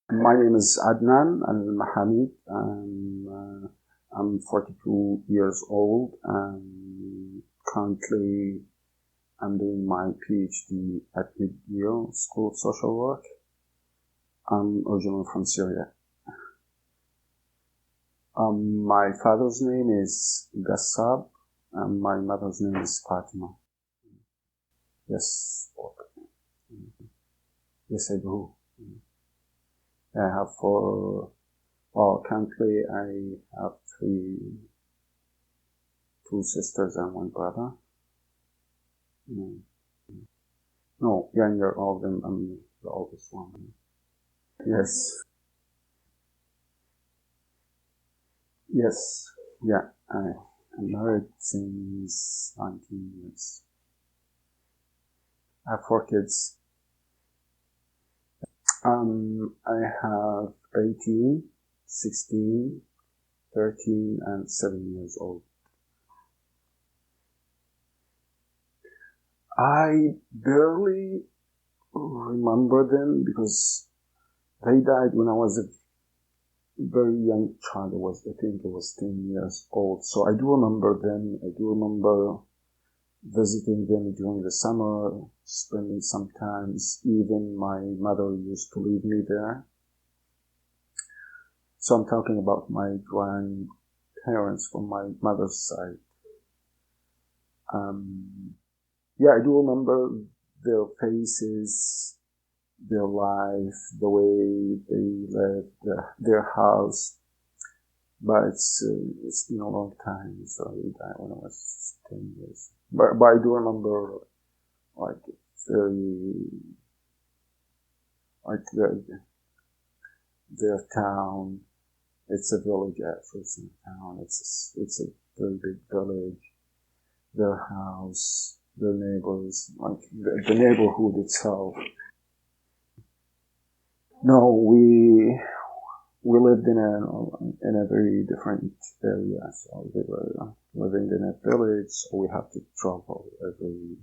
My name is Adnan Mhamied. I'm 42 years old and currently I'm doing my PhD at McGill School of Social Work. I'm originally from Syria. My father's name is Gassab and my mother's name is Fatima. Yes. Yes, I do. I have currently I have two sisters and one brother. No, younger of them, I'm the oldest one. Yes. Yes. Yeah, I'm married since 19 years. I have 4 kids. I have 18, 16, 13, and 7 years old. I barely remember them because they died when I was a very young child. I think I was 10 years old. So I do remember them. I do remember visiting them during the summer, spending some time. Even my mother used to leave me there. So I'm talking about my grandparents from my mother's side. I do remember their faces, their life, the way they lived, their house. But it's been a long time, so I died when I was 10 years. But I do remember, like, their town. It's a village actually, it's not a town. It's a very big village. Their house, their neighbors, like the neighborhood itself. No, we lived in a very different area. So we were living in a village, so we have to travel every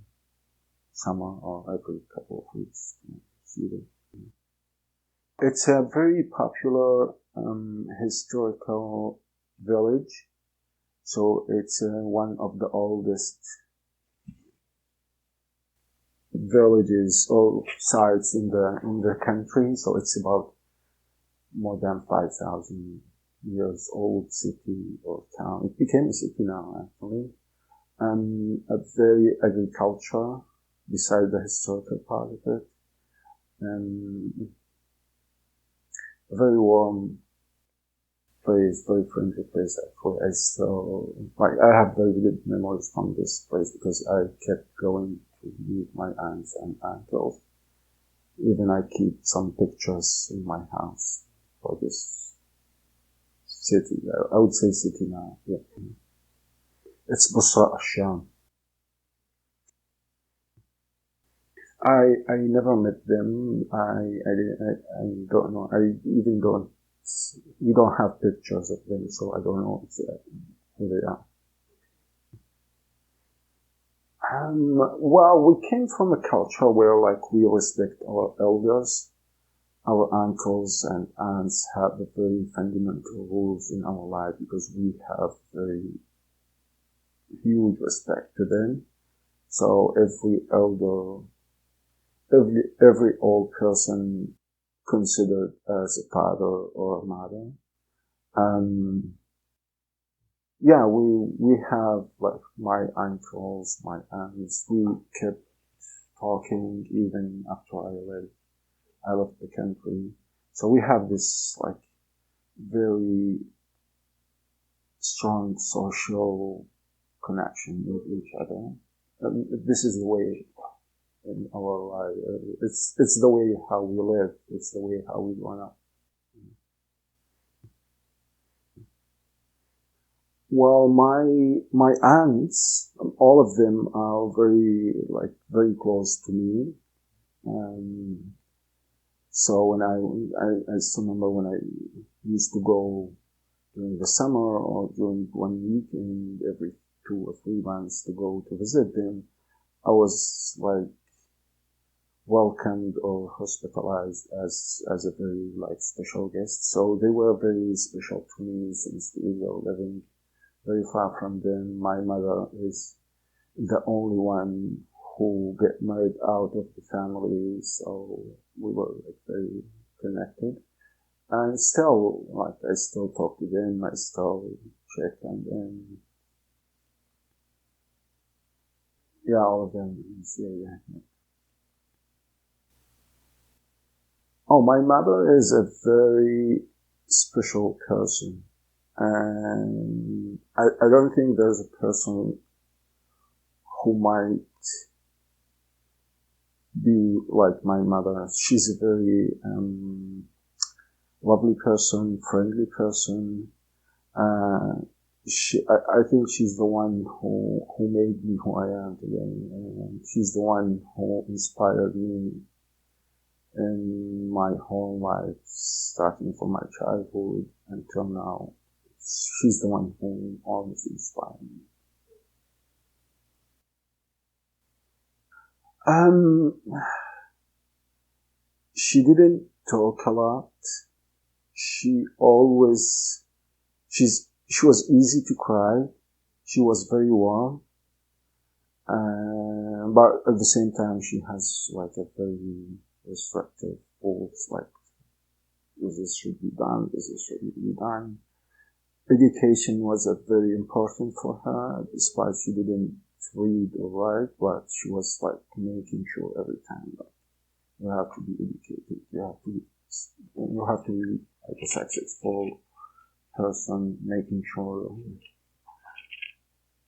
summer or every couple of weeks to see them. It's a very popular historical village. So it's one of the oldest villages or sites in the country. So it's about more than 5,000 years old city or town. It became a city now, actually. A very agriculture beside the historical part of it. And a very warm place, very friendly place, actually. I have very good memories from this place because I kept going to meet my aunts and uncles. Even I keep some pictures in my house for this city. I would say city now. Yeah. It's Busra Asham. I never met them. I don't know. We don't have pictures of them, so I don't know who they are. Well, we came from a culture where, like, we respect our elders. Our uncles and aunts have very fundamental rules in our life because we have very huge respect to them. So every old person considered as a father or a mother. We have, like, my uncles, my aunts. We kept talking even after I left the country. So we have this, like, very strong social connection with each other. This is the way in our life. It's the way how we live. It's the way how we grow up. Well, my aunts, all of them are very close to me. So when I still remember when I used to go during the summer or during one weekend every 2 or 3 months to go to visit them, I was like welcomed or hospitalized as a very like special guest. So they were very special to me since we were living very far from them. My mother is the only one who get married out of the family, so we were like very connected. And still, like I still talk to them, I still check on them. Yeah, all of them. Yeah. Oh, my mother is a very special person. And I don't think there's a person who might be like my mother. She's a very lovely person, friendly person. I think she's the one who made me who I am today. And she's the one who inspired me in my whole life, starting from my childhood until now. She's the one who always inspired me. Um, she didn't talk a lot. She always, she was easy to cry. She was very warm. But at the same time, she has like a very restrictive rules, like this should be done, this shouldn't be done. Education was very important for her, despite she didn't read or write, but she was like making sure every time that you have to be educated, you have to be like a successful person, making sure.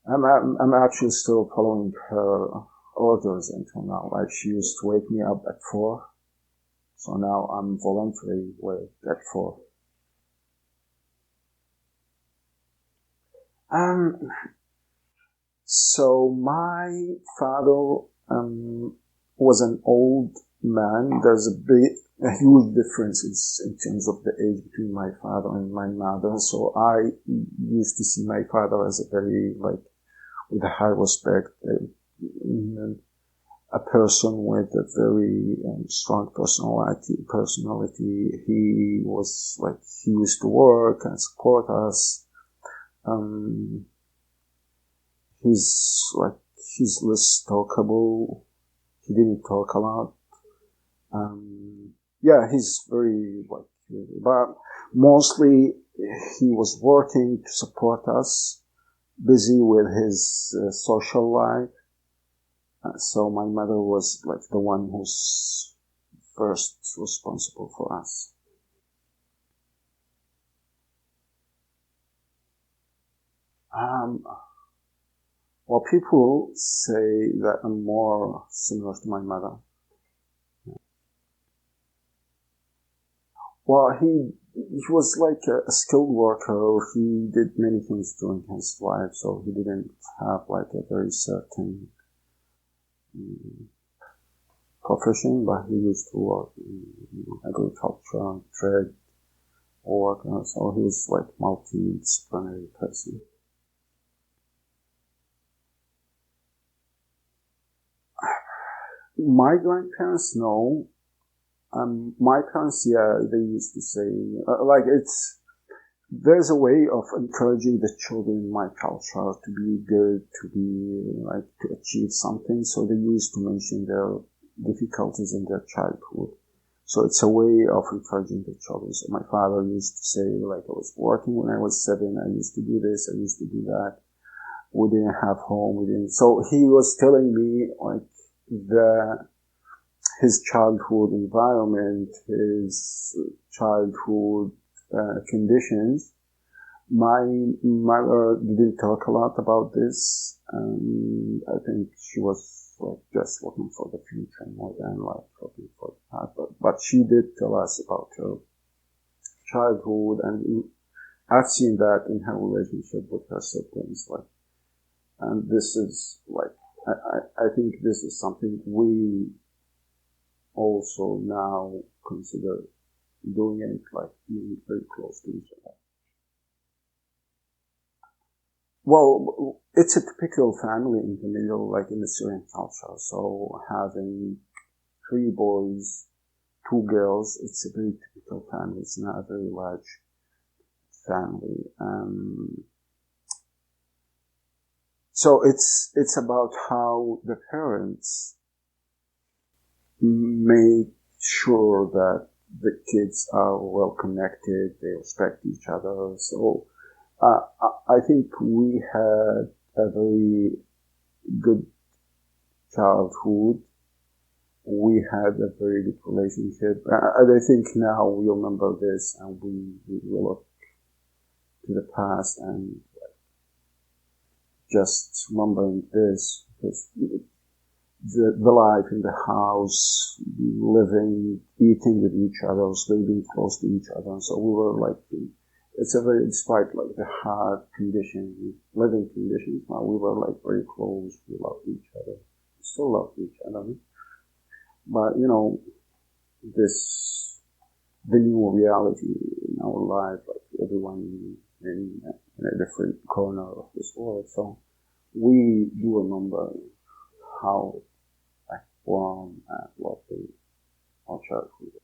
I'm actually still following her orders until now. Like she used to wake me up at 4, so now I'm voluntarily awake at 4. So my father was an old man. There's a huge differences in terms of the age between my father and my mother. So I used to see my father as a very with a high respect, a person with a very strong personality. He was he used to work and support us. He's less talkable. He didn't talk a lot. Yeah, he's very but mostly he was working to support us, busy with his social life. So my mother was the one who's first responsible for us. Well, people say that I'm more similar to my mother. Well, he was like a skilled worker. He did many things during his life, so he didn't have a very certain profession, but he used to work in agriculture, trade, or so he was multidisciplinary person. My grandparents, no. My parents, yeah, they used to say, there's a way of encouraging the children in my culture to be good, to be, to achieve something. So they used to mention their difficulties in their childhood. So it's a way of encouraging the children. So my father used to say, I was working when I was 7, I used to do this, I used to do that. We didn't have home, So he was telling me, his childhood environment, his childhood conditions. My mother didn't talk a lot about this. I think she was just looking for the future more than looking for the past. But she did tell us about her childhood, and I've seen that in her relationship with her siblings. And this is I think this is something we also now consider doing it, being very close to each other. Well, it's a typical family in the middle, in the Syrian culture. So having 3 boys, 2 girls. It's a very typical family. It's not a very large family. So it's about how the parents make sure that the kids are well connected, they respect each other. So I think we had a very good childhood. We had a very good relationship. And I think now we remember this and we look to the past and just remembering this, because the life in the house, living, eating with each other, sleeping close to each other. So we were like, despite like the hard conditions, living conditions, now we were like very close. We loved each other. We still love each other. But, the new reality in our life, like everyone in a different corner of this world. So we do remember how warm and lovely our childhood.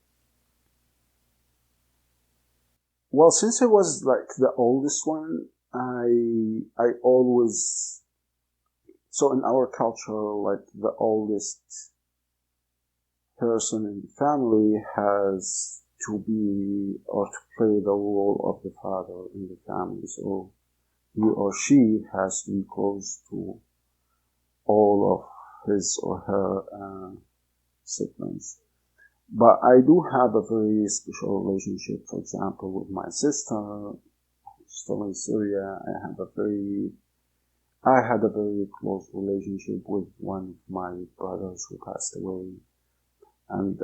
Well, since I was like the oldest one, I always, so in our culture, like the oldest person in the family has to be or to play the role of the father in the family. So he or she has to be close to all of his or her siblings. But I do have a very special relationship, for example, with my sister, who's still in Syria. I had a very close relationship with one of my brothers who passed away. And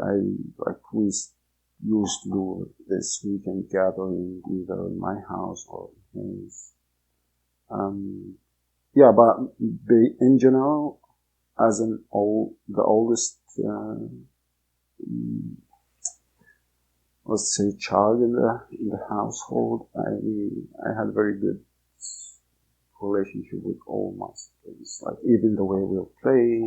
we used to do this weekend gathering either in my house or in his. But in general, as the oldest, let's say, child in the household, I had a very good relationship with all my siblings. Like even the way we'll play,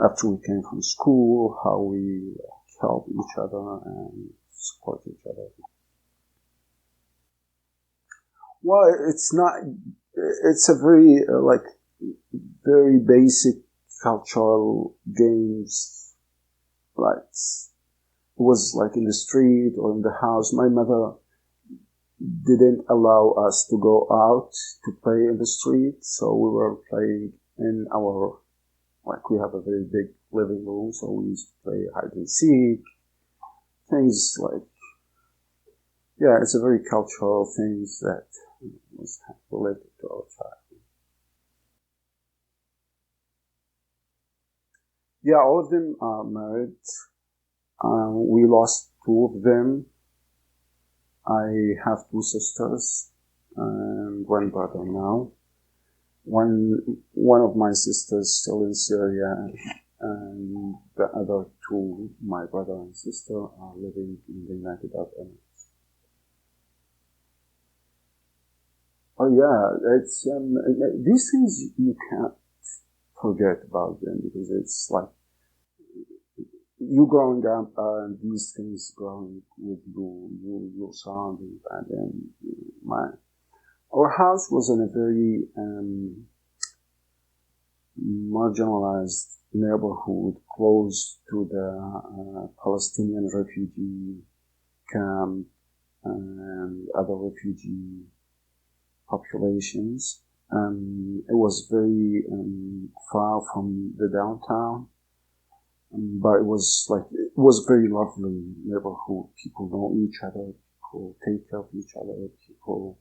after we came from school, how we help each other and support each other. Well, it's a very, very basic cultural games. Like, it was like in the street or in the house. My mother didn't allow us to go out to play in the street, so we were playing in our, we have a very big living room, so we used to play hide and seek, things like, it's a very cultural things that was related to our childhood. Yeah, all of them are married. We lost 2 of them. I have 2 sisters and 1 brother now. One of my sisters still in Syria, and the other 2, my brother and sister, are living in the United Arab Emirates. Oh yeah, it's these things you can't forget about them, because it's like you growing up and these things growing with your surroundings. And then our house was in a very marginalized neighborhood close to the Palestinian refugee camp and other refugee populations. It was very far from the downtown, but it was a very lovely neighborhood. People know each other, people take care of each other, people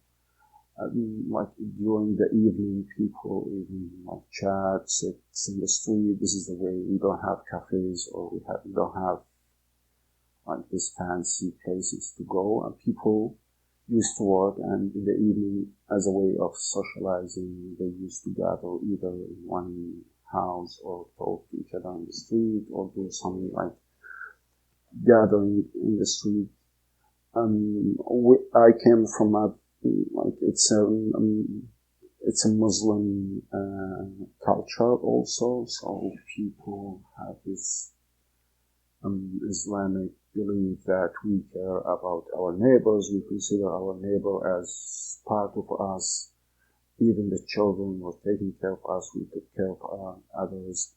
during the evening, people even chat, sit in the street. This is the way. We don't have cafes, or we don't have these fancy places to go. And people used to work, and in the evening, as a way of socializing, they used to gather either in one house or talk to each other on the street, or do something like gathering in the street. I came from it's a Muslim culture also, so people have this Islamic belief that we care about our neighbors, we consider our neighbor as part of us. Even the children were taking care of us, we took care of others.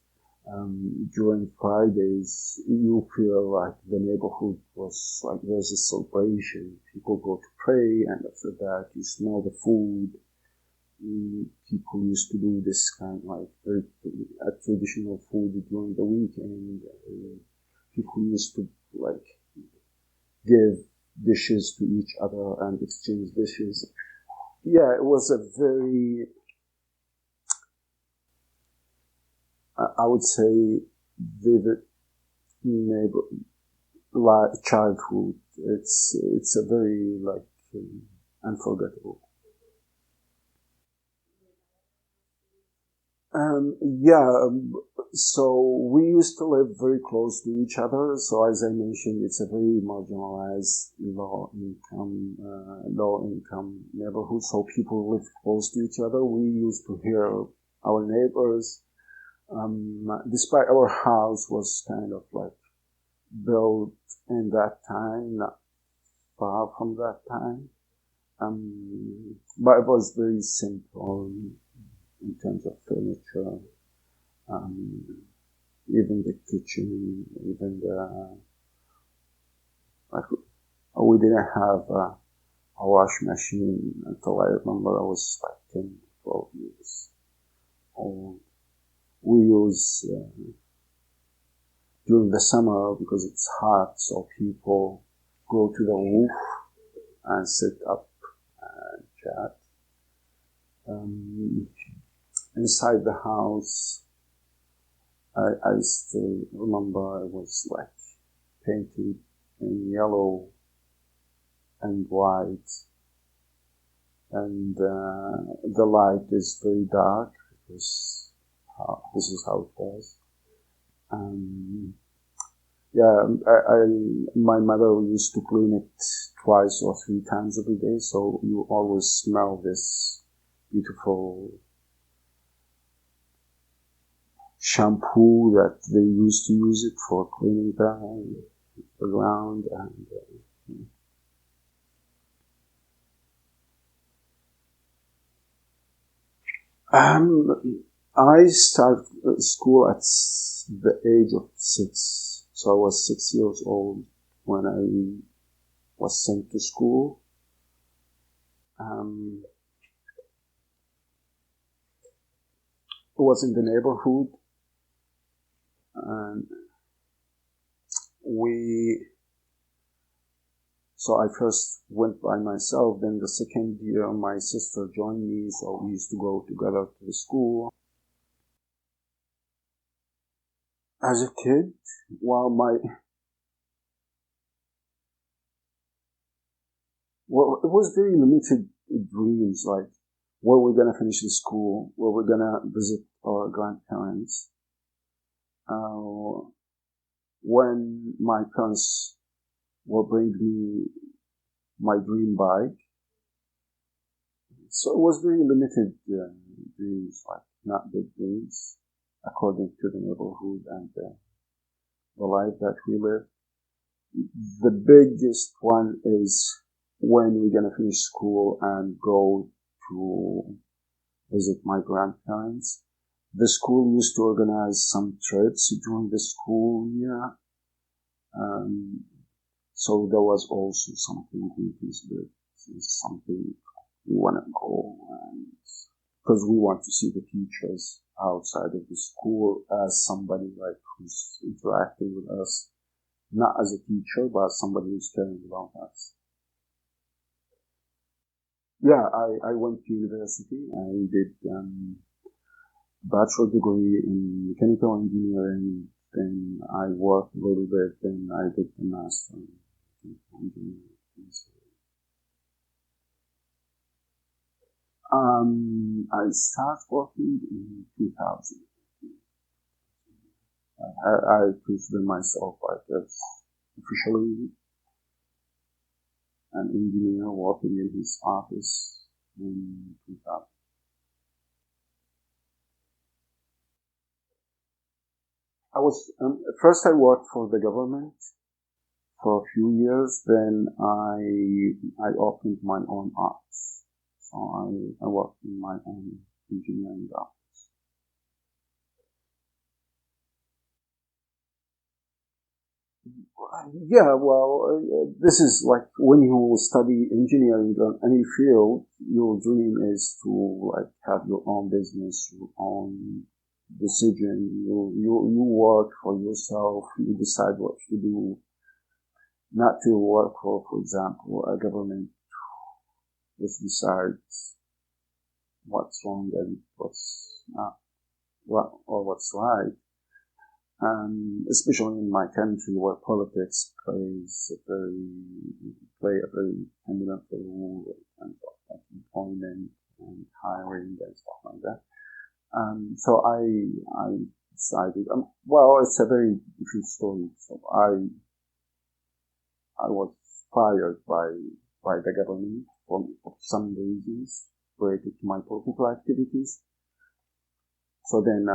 During Fridays, you feel like the neighborhood was like there's a celebration. People go to pray, and after that, you smell the food. People used to do this kind of like very traditional food during the weekend. People used to like give dishes to each other and exchange dishes. Yeah, it was a very, I would say, vivid neighbor childhood. It's a very like unforgettable. Yeah, so we used to live very close to each other. So as I mentioned, it's a very marginalized, low income neighborhood. So people live close to each other. We used to hear our neighbors. Despite our house was kind of like built in that time, not far from that time. But it was very simple in terms of furniture, even the kitchen, even like, we didn't have a wash machine until I remember I was like 10, 12 years old. We use, during the summer, because it's hot, so people go to the roof and sit up and chat. Inside the house, I still remember it was like painted in yellow and white, and the light is very dark because this is how it was. Yeah, my mother used to clean it twice or three times every day, so you always smell this beautiful shampoo that they used to use it for cleaning the ground. I started school at the age of 6, so I was 6 years old when I was sent to school. It was in the neighborhood, and so I first went by myself, then the second year my sister joined me, so we used to go together to the school. As a kid, well, it was very limited dreams, like where we're gonna finish the school, where we're gonna visit our grandparents. When my parents will bring me my dream bike. So it was very limited dreams, like not big dreams, according to the neighborhood and the life that we live. The biggest one is when we're gonna finish school and go to visit my grandparents. The school used to organize some trips during the school year. So there was also something we considered something we want to go, and because we want to see the teachers outside of the school as somebody like who's interacting with us, not as a teacher, but somebody who's caring about us. Yeah, I went to university. I did bachelor degree in mechanical engineering. Then I worked a little bit. Then I did the master in mechanical engineering. I started working in 2000. I consider myself like as officially an engineer working in his office in 2000. first I worked for the government for a few years, then I opened my own office. So I worked in my own engineering office. Yeah, well, this is like when you study engineering on any field, your dream is to like have your own business, your own decision. You work for yourself. You decide what to do, not to work for example, a government which decides what's wrong and what's not, or what's right. Especially in my country where politics play a very fundamental role in terms of like employment and hiring and stuff like that. So I decided, well, it's a very different story. So I was fired by the government for some reasons related to my political activities. So then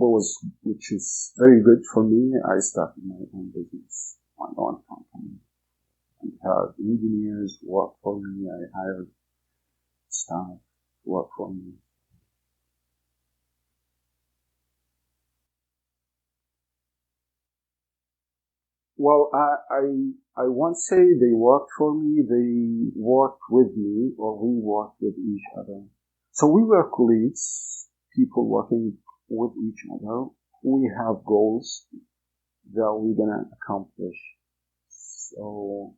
which is very good for me, I started my own business, my own company. I had engineers work for me, I hired staff work for me. Well, I won't say they worked for me, they worked with me, or we worked with each other. So we were colleagues, people working with each other. We have goals that we're gonna accomplish. So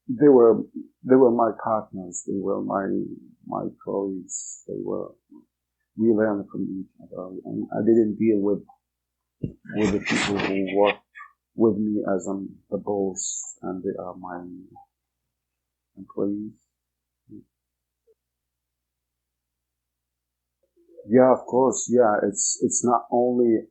they were my partners, they were my colleagues, we learned from each other, and I didn't deal with the people who worked with me as the boss and they are my employees. Yeah, of course. Yeah, it's not only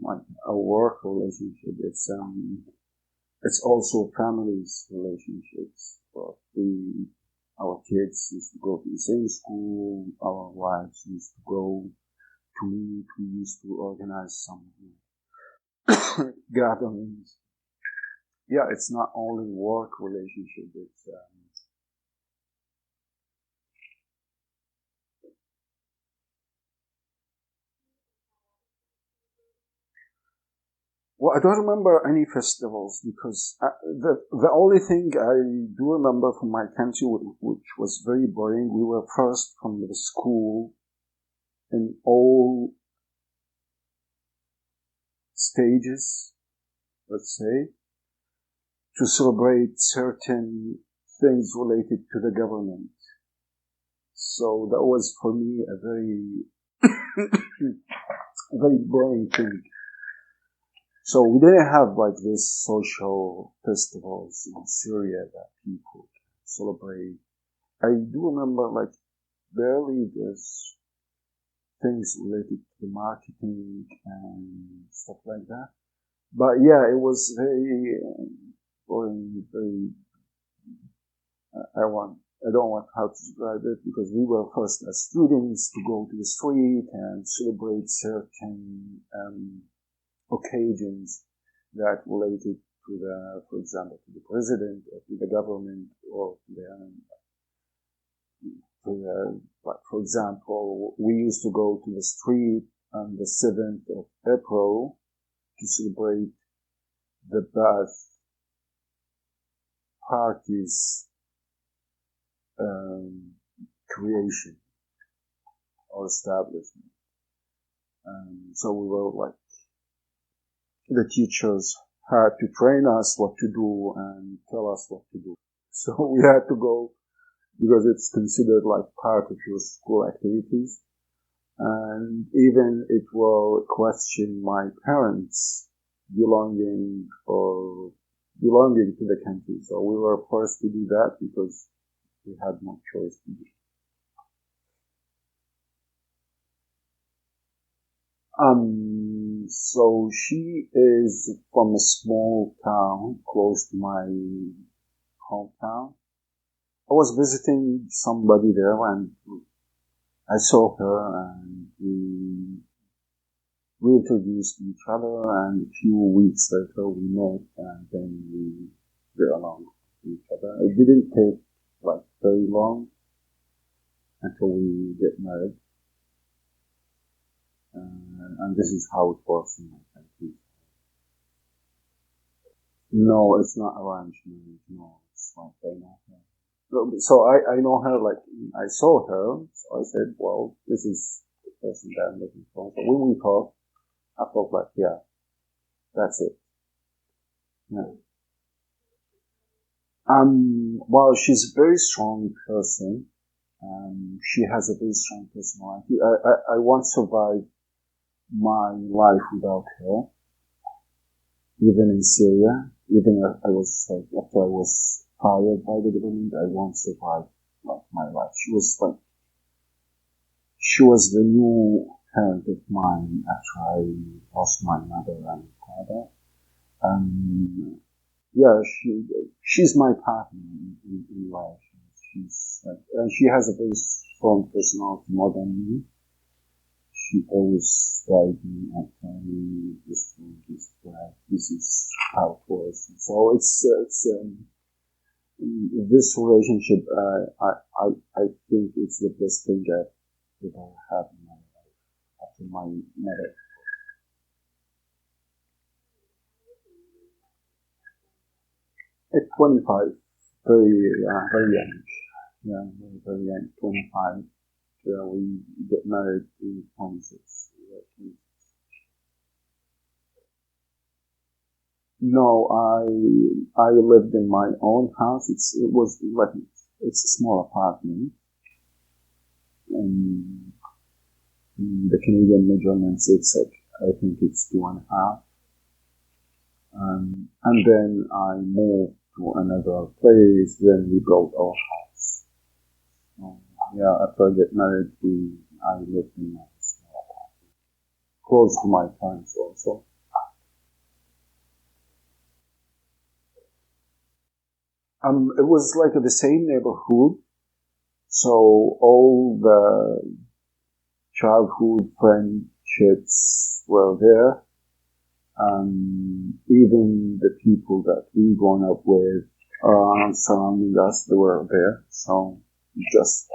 like a work relationship. It's also families relationships. But our kids used to go to the same school. Our wives used to go to meet. We used to organize some gatherings. Yeah, it's not only work relationship. Well, I don't remember any festivals because the only thing I do remember from my country, which was very boring, we were first from the school in all stages, let's say, to celebrate certain things related to the government. So that was for me a very, very boring thing. So we didn't have like this social festivals in Syria that people celebrate. I do remember like barely there's things related to the marketing and stuff like that. But yeah, it was very boring, very, I don't want how to describe it because we were first as students to go to the street and celebrate certain occasions that related to for example, to the president or to the government or like for example, we used to go to the street on the 7th of April to celebrate the Ba'ath Party's creation or establishment. So we were like, the teachers had to train us what to do and tell us what to do. So we had to go because it's considered like part of your school activities. And even it will question my parents belonging to the country. So we were forced to do that because we had no choice to do. So she is from a small town close to my hometown. I was visiting somebody there and I saw her and we introduced each other, and a few weeks later we met, and then we got along with each other. It didn't take like very long until we get married, and this is how it works in my country. No, it's not arranged marriage. No, it's like I know her. So I know her, like I saw her, so I said, well, this is the person that I'm looking for. So when we talked, I felt like, yeah, that's it. Yeah. Well, she's a very strong person. She has a very strong personality. I won't survive my life without her. Even in Syria, even if I was like, after I was fired by the government, I won't survive like my life. She was the new parent of mine after I lost my mother and father. Yeah, she's my partner in life. She's like, and she has a very strong personality more than me. She always guides me and tells me this thing, this is how it works. So this relationship. I think it's the best thing that I had in my life after my marriage. At 25, very young. Yeah, very young, 25. We get married in 26. No, I lived in my own house. It was like it's a small apartment, and the Canadian measurements it's like I think it's 2.5. And then I moved to another place. Then we built our house. Yeah, after I get married, I lived in a small apartment, close to my parents also. It was like the same neighborhood, so all the childhood friendships were there. Even the people that we grown up with surrounding us, they were there. So just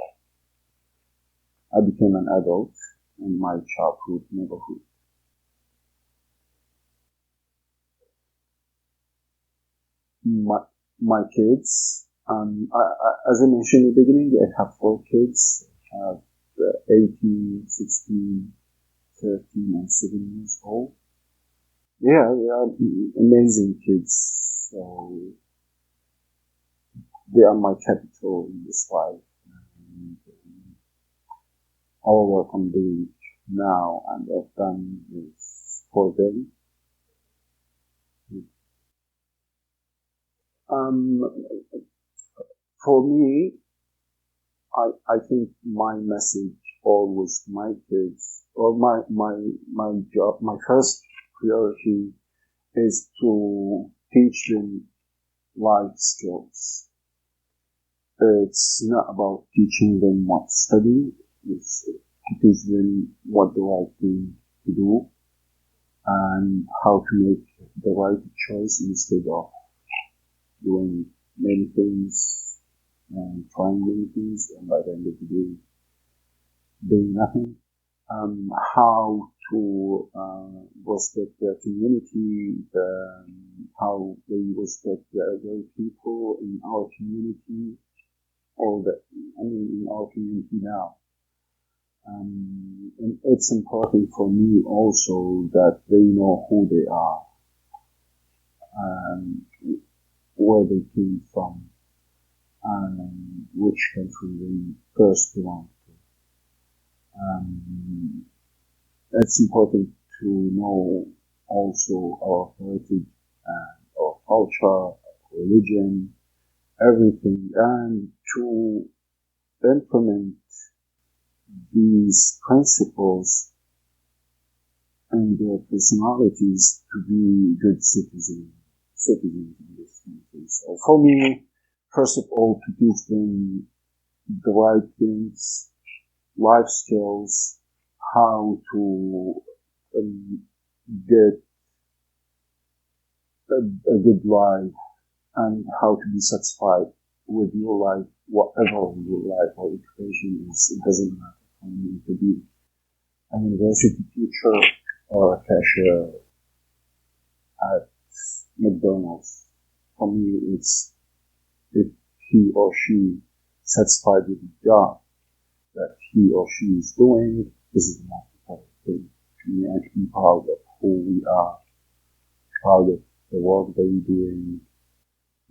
I became an adult in my childhood neighborhood. My, my kids, as I mentioned in the beginning, I have 4 kids. I have 18, 16, 13, and 7 years old. Yeah, amazing kids. So they are my capital in this life. And all what I'm doing now and I've done is for them. Um, for me, I think my message always to my kids or my job, my first priority is to teach them life skills. It's not about teaching them what to study. It's to teach them what the right thing to do and how to make the right choice instead of doing many things and trying many things and by the end of the day doing nothing. How to respect their community, how they respect the other people in our community, in our community now. And it's important for me also that they know who they are and where they came from and which country they first belong to. It's important to know also our heritage and our culture, our religion, everything, and to implement these principles and their personalities to be good citizens in this country. So for me, first of all, to teach them the right things life skills, how to um, get a good life, and how to be satisfied with your life, whatever your life or education is. It doesn't matter for me to be a university teacher or a cashier at McDonald's. For me, it's if he or she satisfied with the job that he or she is doing, this is the most important thing to me, and to be proud of who we are, proud of the work that we're doing.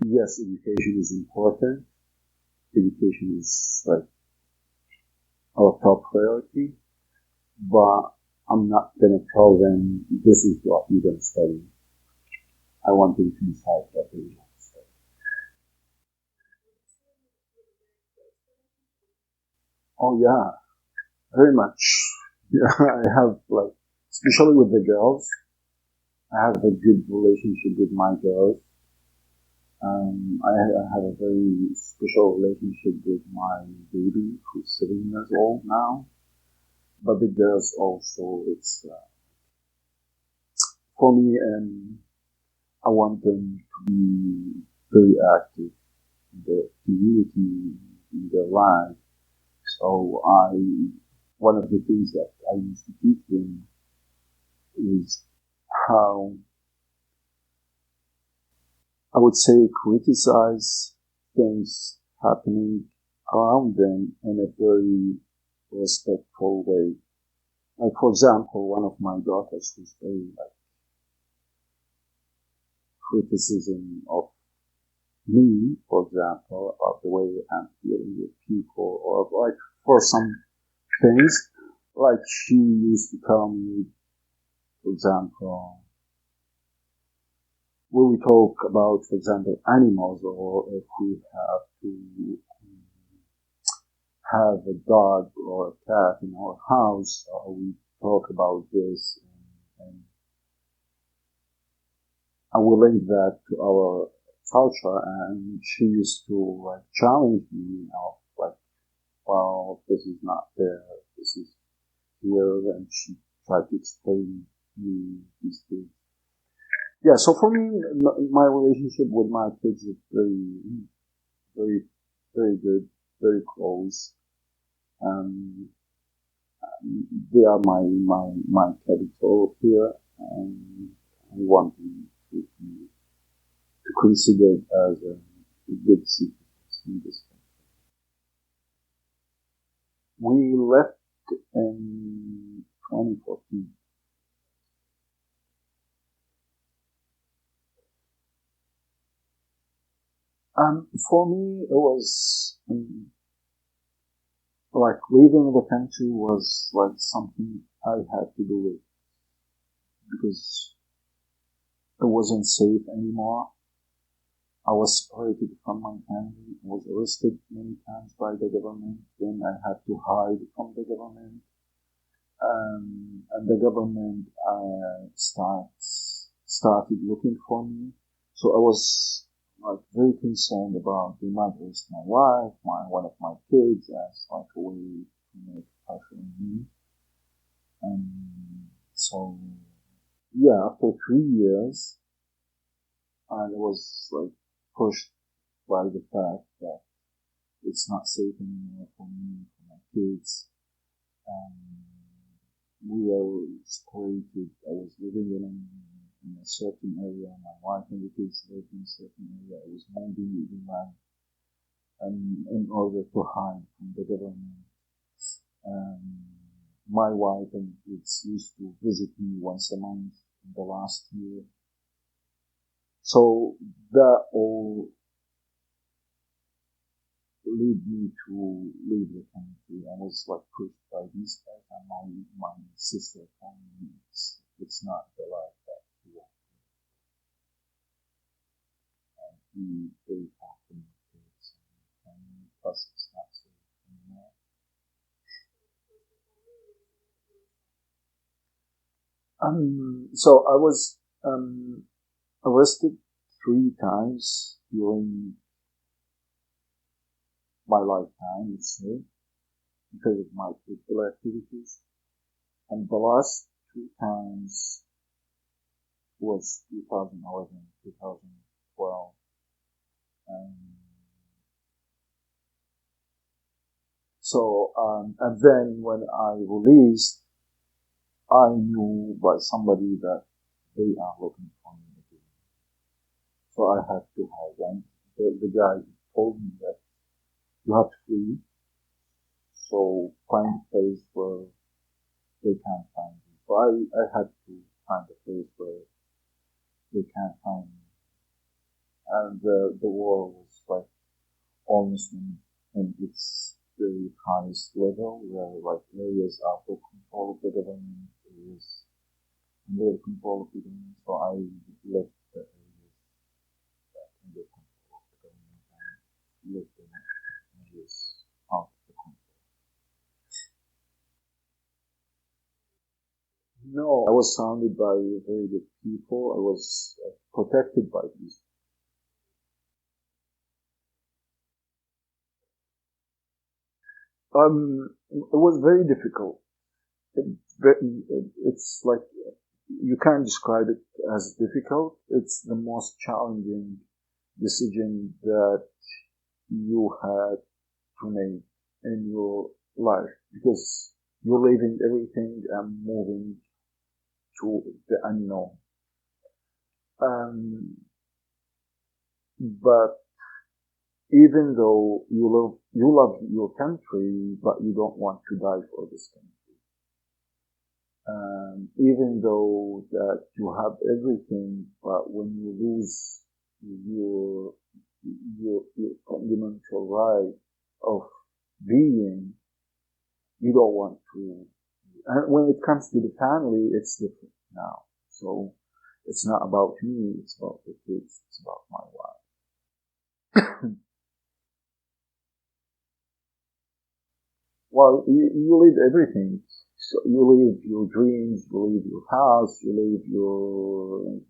Yes, education is important. Education is like our top priority, but I'm not gonna tell them this is what you're gonna study. I want them to decide what they want to study. Oh yeah, very much. Yeah, I have like, especially with the girls, I have a good relationship with my girls. I have a very special relationship with my baby, who's 7 years old now. But the girls also, it's for me, and I want them to be very active in the community, in their life. So one of the things that I used to teach them is how I would say criticize things happening around them in a very respectful way. Like for example, one of my daughters was very like criticism of me, for example, of the way I'm dealing with people, or like for some things, like she used to tell me, for example, when we talk about, for example, animals, or if we have to have a dog or a cat in our house, we talk about this, and we link that to our culture, and she used to like challenge me, like, well, this is not there, this is here, and she tried to explain me these things. Yeah, so for me, my relationship with my kids is very, very good, very close. Um, they are my capital here, and I want them to consider it as a good citizens in this country. We left in 2014. For me, it was like leaving the country was like something I had to do it because it wasn't safe anymore. I was separated from my family. I was arrested many times by the government. Then I had to hide from the government. And the government started looking for me. So I was like very concerned about they might arrest my wife, one of my kids, as like a way to make pressure on me. And so yeah, after 3 years, I was like pushed by the fact that it's not safe anymore for me, for my kids. Um, we were separated. I was living in a certain area. My wife and the kids lived in a certain area. I was moving in land in order to hide from the government. Um, my wife and kids used to visit me once a month in the last year. So that all lead me to leave the country. I was like pushed by these guys, and my sister told me it's not the life that you want. They talk to me kids, and plus it's not safe anymore. So I was arrested 3 times during my lifetime, let's say. because of my political activities. And the last two times was 2011, 2012. And and then when I released, I knew by somebody that they are looking for me again. So I had to hire them. The guy told me that you have to flee, so find a place where they can't find you. So I had to find a place where they can't find me. And the war was like almost in its very highest level, where like areas out of control of the government, areas under control of the government. So I left the areas under control of the government and lived in areas out of the control. No, I was surrounded by very good people. I was protected by these. It was very difficult. It's like you can't describe it as difficult. It's the most challenging decision that you had to make in your life, because you're leaving everything and moving to the unknown. But even though you love your country, but you don't want to die for this country. Even though that you have everything, but when you lose your your fundamental right of being, you don't want to. And when it comes to the family, it's different now. So it's not about me, it's about the kids, it's about my wife. Well, you leave everything. So you leave your dreams, you leave your house, you leave you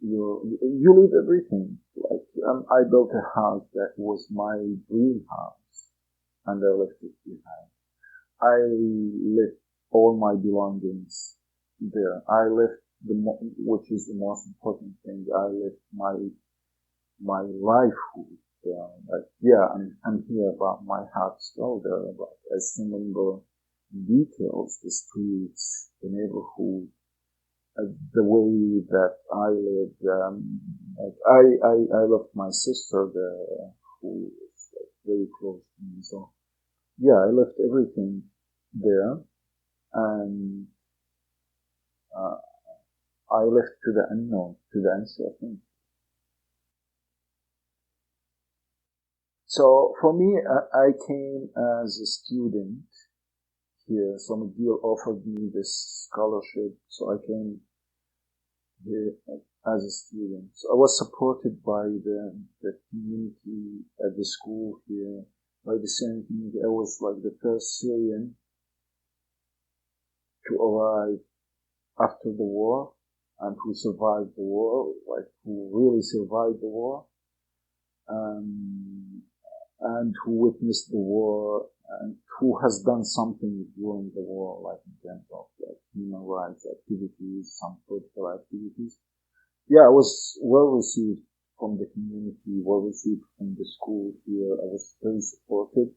leave everything. Like I built a house that was my dream house, and I left it behind. I left all my belongings there. I left which is the most important thing. I left my livelihood there. Like, yeah, I'm here, but my heart's still there. But I still remember details, the streets, the neighborhood, the way that I lived. Like I left my sister there, who is like very close to me. So yeah, I left everything there, and uh, I left to the unknown, to the uncertain. So for me, I came as a student here. So McGill offered me this scholarship, so I came here as a student. So I was supported by the community at the school here, by the same community. I was like the first Syrian to arrive after the war, and who survived the war, like who really survived the war, and who witnessed the war, and who has done something during the war, like in terms of like human rights activities, some political activities. Yeah, I was well received from the community, well received from the school here. I was very supported,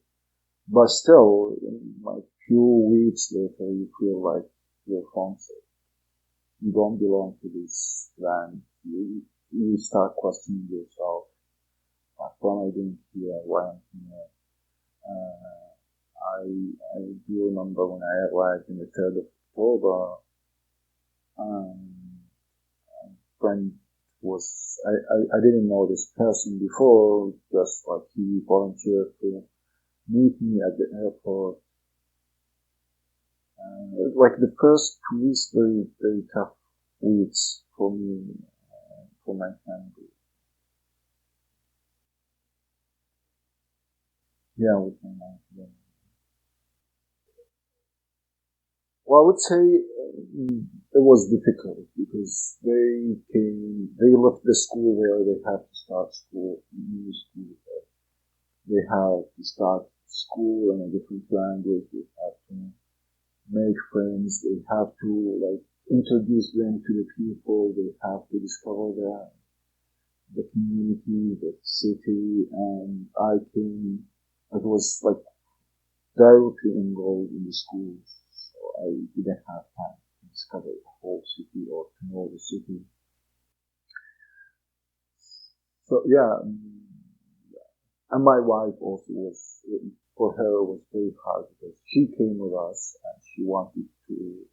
but still, in like few weeks later, you feel like you're homesick. You don't belong to this land. You start questioning yourself. What am I doing here? Why am I here? I do remember when I arrived on the 3rd of October, friend was, I didn't know this person before, just like he volunteered to meet me at the airport. Like the first 2 weeks, very, very tough weeks for me, for my family. Yeah, with my mom. Yeah. Well, I would say it was difficult because they left the school there, they had to start school, new school there. They had to start school in a different language. They have to make friends. They have to like introduce them to the people. They have to discover the community, the city, and it was like directly enrolled in the schools, so I didn't have time to discover the whole city or to know the city. So yeah, and my wife also for her it was very hard because she came with us and she wanted to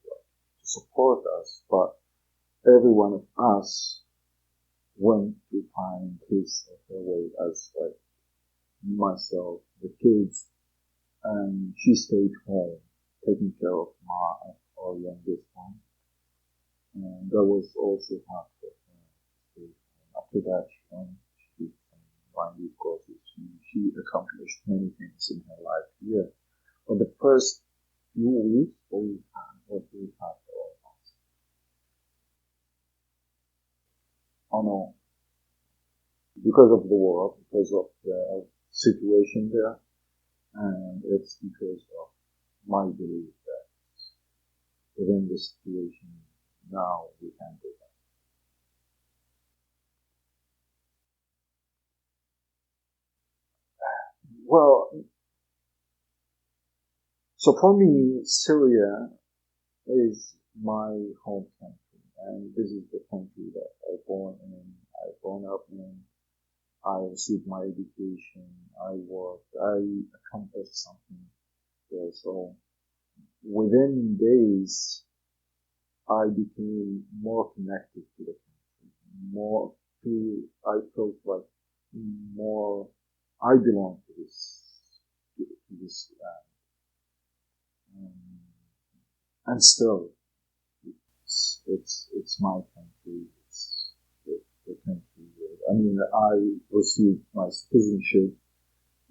support us, but every one of us went to find his or her way, as like myself, the kids, and she stayed home taking care of our youngest one, and that was also hard for her. After that, she did some language courses. She accomplished many things in her life here. But the first few weeks, we had what we had all of us. Oh no, because of the war, because of the situation there, and it's because of my belief that within this situation now we can do that. Well, so for me, Syria is my home country, and this is the country that I born in, I born up in. I received my education, I worked, I accomplished something there. So within days, I became more connected to the country, I felt like more, I belong to this land. And still, it's my country. It's the country. I mean, I received my citizenship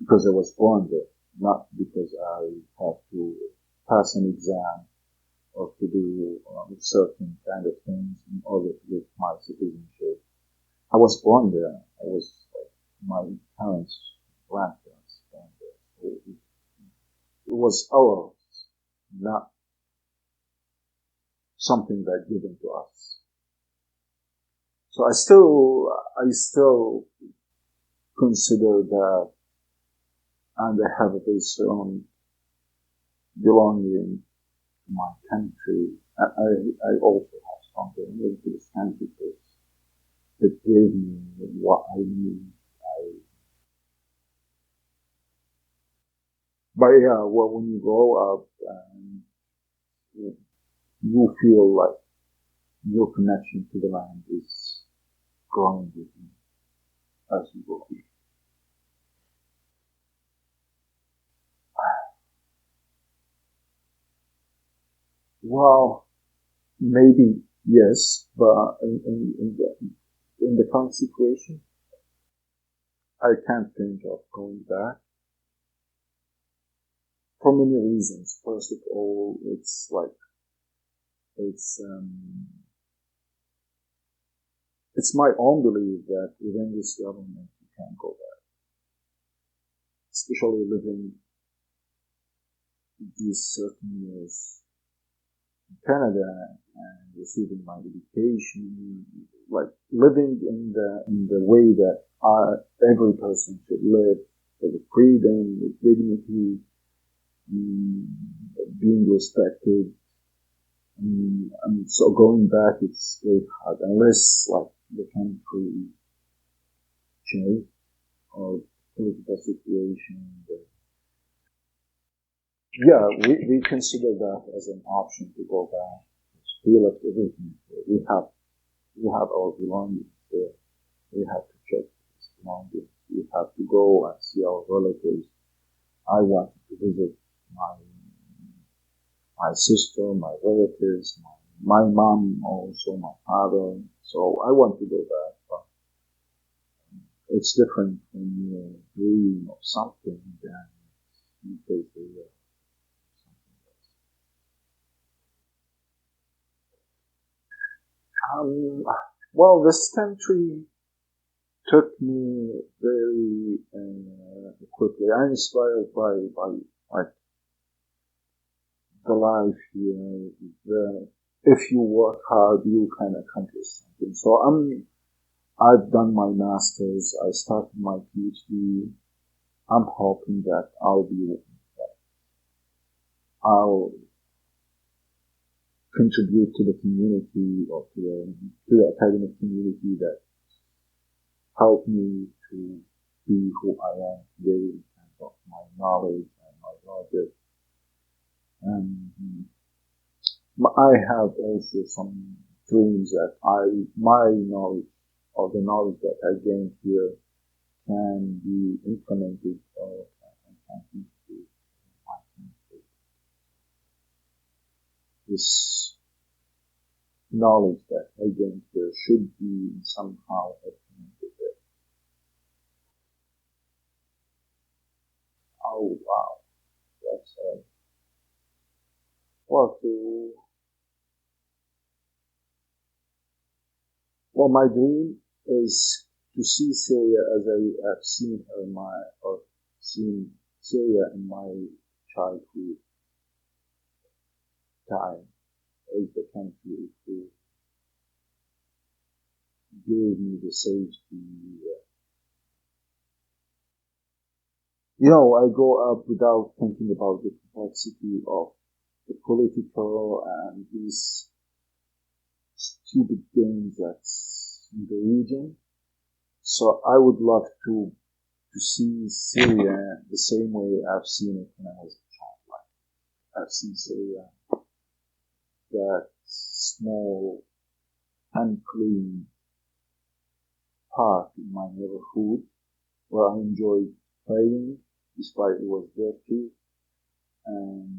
because I was born there, not because I have to pass an exam or to do certain kind of things in order to get my citizenship. I was born there. I was my parents, grandparents born there. So it was ours, not something that given to us. So I still consider that, and I have a very strong belonging to my country. I also have strong belonging to this country because it gave me what I need. But yeah, well, when you grow up and you feel like your connection to the land is growing with you as you grow. Well, maybe yes, but in the current situation, I can't think of going back for many reasons. First of all, it's um, it's my own belief that within this government you can't go back, especially living these certain years in Canada and receiving my education, like living in the way that every person should live, with freedom, with dignity, mm, being respected. And so going back, it's very hard unless like the country change or political situation. Yeah, we consider that as an option to go back. We left everything. We have our belongings there. We have to check these belongings. We have to go and see our relatives. I wanted to visit my my sister, my relatives, my mom, also my father. So I want to go back, but it's different when you dream of something than you face the something else. Well, this country took me very quickly. I'm inspired by like the life here. If you work hard, you can accomplish something. So I've done my master's. I started my PhD. I'm hoping that I'll contribute to the community or to the academic community that helped me to be who I am today in terms of my knowledge and my logic. And I have also some dreams that my knowledge or the knowledge that I gained here can be implemented or can contribute to my country. This knowledge that I gained here should be somehow implemented there. Oh wow, that's well to well my dream is to see Syria as I have seen her in seen Syria in my childhood time as the country who gave me the safety. I grow up without thinking about the complexity of the political and these stupid games that's in the region. So I would love to see Syria the same way I've seen it when I was a child. Like I've seen Syria, that small, unclean park in my neighborhood where I enjoyed playing despite it was dirty. And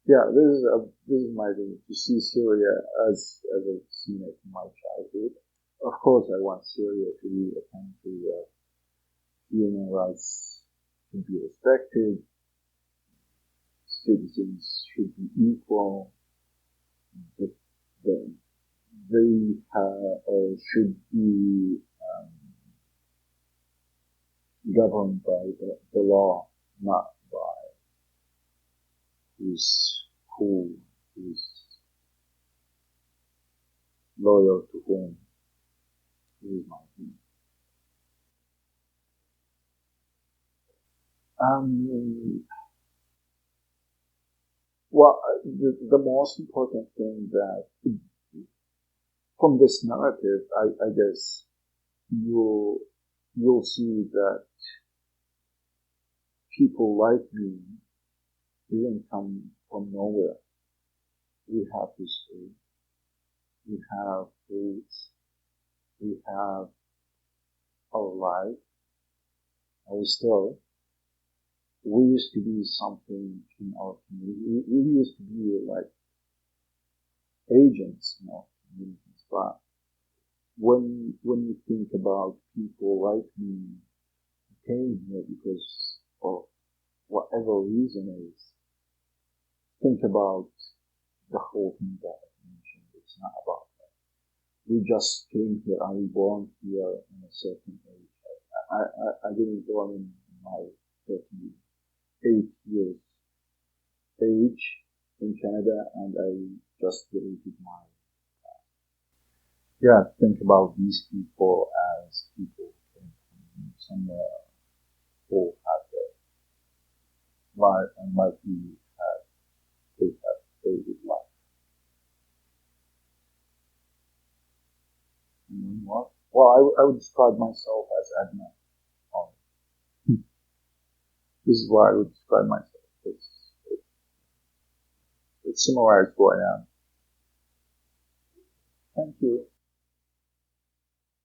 yeah, this is my dream, to see Syria as I've seen it in my childhood. Of course, I want Syria to be a country where human rights should be respected, citizens should be equal, that they or should be governed by the law, not by who's loyal to whom. This is my dream. Well, the most important thing that from this narrative, I guess you'll see that people like me didn't come from nowhere. We have history, we have roots, we have our life, our story. We used to be something in our community. We used to be like agents in our communities, but when you think about people like me came here because of whatever reason is, think about the whole thing that I mentioned. It's not about that. We just came here and we born here in a certain age. I didn't born in my 38 years age in Canada, and I just deleted my think about these people as people who came from somewhere who had their life and like they have a good life. And then what? Well, I would describe myself as Adnan. This is why I would describe myself. It summarizes who I am. Thank you.